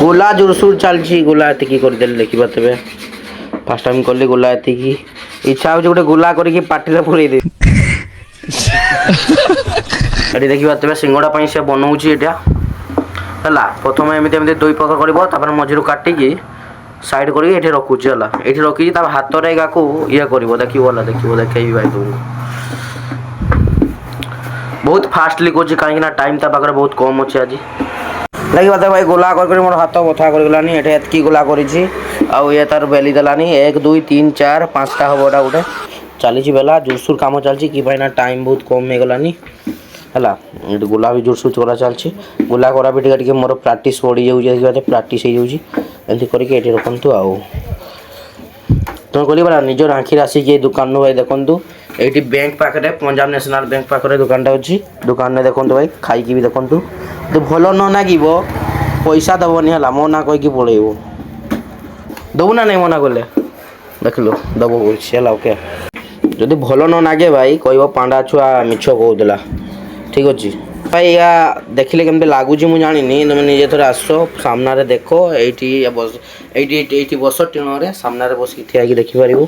गोला जोरसोर चलछि गोला एतिकी करदेले देखिबा तबे फास्ट टाइम करले गोला एतिकी इच्छा हो गोटे गोला करके पार्टी रे पुरै दे एटी देखिबा तबे सिंगड़ा पई से बनाउछि एटा हला प्रथम एमिति एमिति दुई प्रकार करबो तापर मझिरु काटि की साइड करके एठी रखुछि हला एठी रखि तापर हाथ रे गाको ये करबो देखिबो देखैबी भाई तुमको बहुत फास्टली कोछि काहे ना टाइम ता पाकर बहुत कम अछि आज लगी बात भाई गोला कर मोर हाथ बथा कर गलानी एठे एतकी गोला करिछि आ ये तार बेली दलानी 1 2 3 4 5टा हबोडा उठे चली बेला जोरसोर काम चलछि कि भाई ना टाइम बहुत कम हो गलानी हला एट गोला भी जोरसोर करा चलछि गोला करा भी टिके मोर प्रैक्टिस पड़ी जाउ जे प्रैक्टिस हो जाउछि एंती करके एठी रखंतु आउ तो कहली बरा निजर आंखी राशि के दुकान नु भाई देखंतु एठी बैंक पाखरे पंजाब नेशनल बैंक पाखरे दुकानटा अछि दुकान ने देखंतु भाई खाई की भी देखंतु तो भलो न नागिबो पैसा दबनी हला मो ना कहि की पळेबो दबु ना नै मना गले देखलो दबो बोलछि हला ओके जदि भलो न नागे भाई कहबो पांडा छुआ मिछो को देला ठीक अछि भाई या देखिले केमते लागु छी मु जानि नी तुम निजे थोर आसो सामना रे देखो एठी बस एठी बस टिनो रे सामना रे बस की ठिया की देखि परिबो